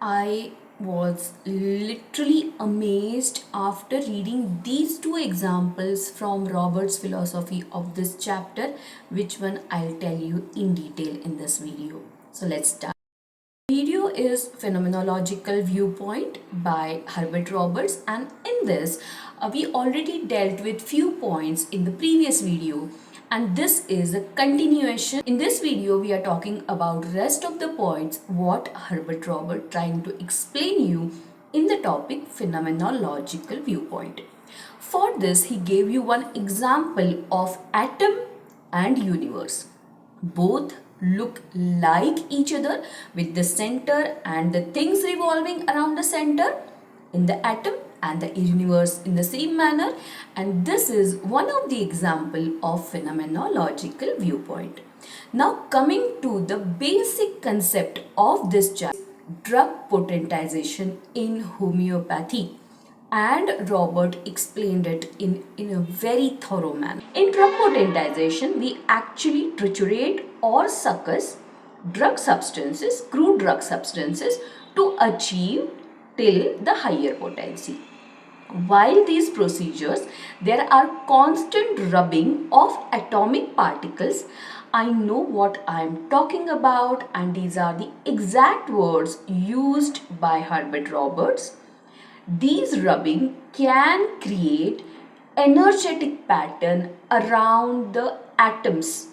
I was literally amazed after reading these two examples from Roberts' philosophy of this chapter, which one I'll tell you in detail in this video. So let's start. Video is Phenomenological Viewpoint by Herbert Roberts, and in this we already dealt with few points in the previous video, and this is a continuation. In this video we are talking about rest of the points what Herbert Roberts trying to explain you in the topic Phenomenological Viewpoint. For this he gave you one example of atom and universe. Both look like each other with the center and the things revolving around the center in the atom and the universe in the same manner, and this is one of the example of phenomenological viewpoint. Now coming to the basic concept of this chapter, drug potentization in homeopathy, and Robert explained it in a very thorough manner. In drug potentization, we actually triturate or succus drug substances, crude drug substances, to achieve till the higher potency. While these procedures, there are constant rubbing of atomic particles. I know what I am talking about, and these are the exact words used by Herbert Roberts. These rubbing can create energetic pattern around the atoms.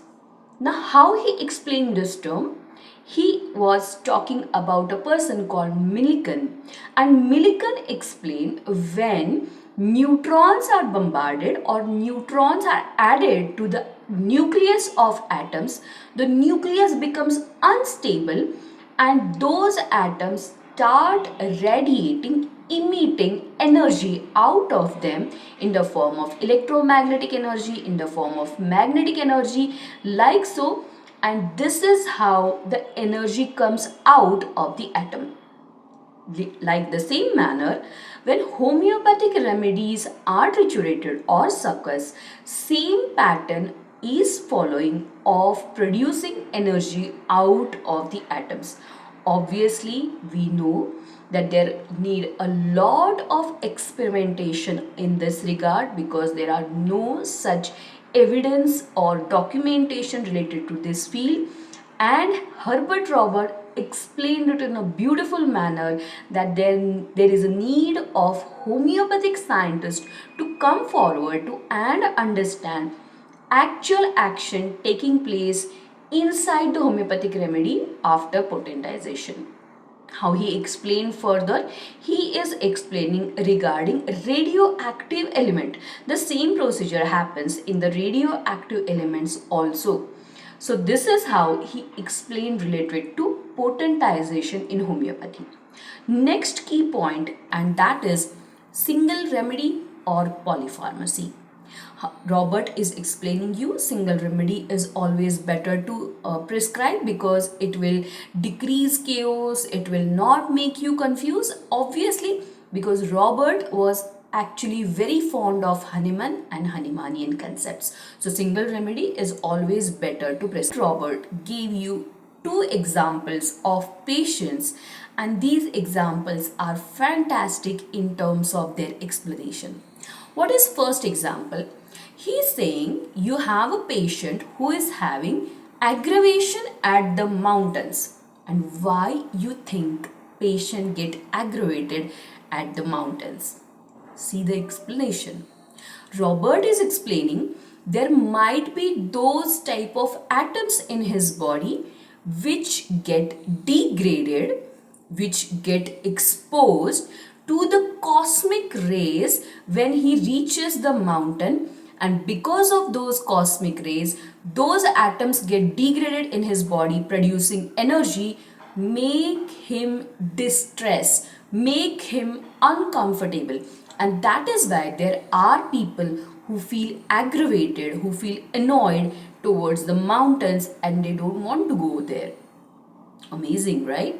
Now, how he explained this term? He was talking about a person called Millikan, and Millikan explained when neutrons are bombarded or neutrons are added to the nucleus of atoms, the nucleus becomes unstable and those atoms start radiating, emitting energy out of them in the form of electromagnetic energy, in the form of magnetic energy, like so, and this is how the energy comes out of the atom. Like the same manner, when homeopathic remedies are triturated or succus, same pattern is following of producing energy out of the atoms. Obviously, we know that there need a lot of experimentation in this regard because there are no such evidence or documentation related to this field, and Herbert Robert explained it in a beautiful manner that there is a need of homeopathic scientists to come forward to and understand actual action taking place inside the homeopathic remedy after potentization. How he explained further, he is explaining regarding radioactive element. The same procedure happens in the radioactive elements also. So this is how he explained related to potentization in homeopathy. Next key point, and that is single remedy or polypharmacy. Robert is explaining you single remedy is always better to prescribe because it will decrease chaos, it will not make you confused, obviously, because Robert was actually very fond of Hahnemann and Hahnemannian concepts. So single remedy is always better to prescribe. Robert gave you two examples of patients, and these examples are fantastic in terms of their explanation. What is first example? He is saying you have a patient who is having aggravation at the mountains. And why you think patient get aggravated at the mountains? See the explanation. Robert is explaining there might be those type of atoms in his body which get degraded, which get exposed to the cosmic rays when he reaches the mountain, and because of those cosmic rays, those atoms get degraded in his body, producing energy, make him distress, make him uncomfortable, and that is why there are people who feel aggravated, who feel annoyed towards the mountains and they don't want to go there. Amazing, right?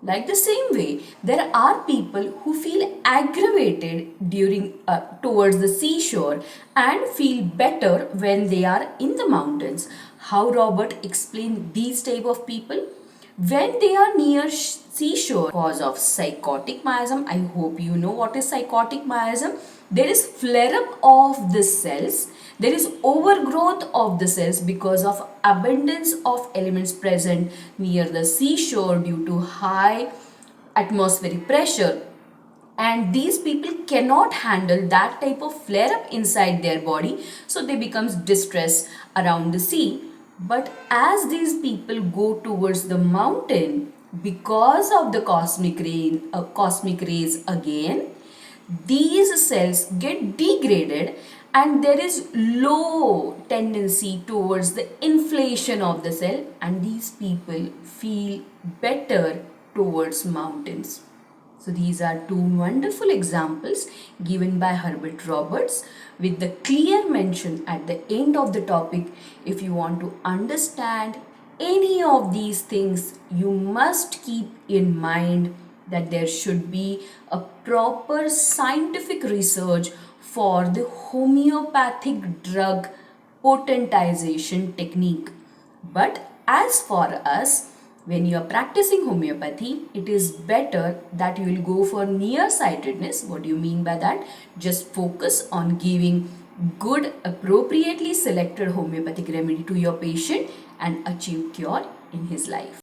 Like the same way, there are people who feel aggravated during towards the seashore and feel better when they are in the mountains. How Robert explained these type of people? When they are near seashore, cause of psychotic miasm, I hope you know what is psychotic miasm. There is flare-up of the cells. There is overgrowth of the cells because of abundance of elements present near the seashore due to high atmospheric pressure, and these people cannot handle that type of flare up inside their body, so they becomes distress around the sea. But as these people go towards the mountain, because of the cosmic rays again, these cells get degraded and there is low tendency towards the inflation of the cell, and these people feel better towards mountains. So these are two wonderful examples given by Herbert Roberts with the clear mention at the end of the topic. If you want to understand any of these things, you must keep in mind that there should be a proper scientific research for the homeopathic drug potentization technique. But as for us, when you are practicing homeopathy, it is better that you will go for nearsightedness. What do you mean by that? Just focus on giving good, appropriately selected homeopathic remedy to your patient and achieve cure in his life.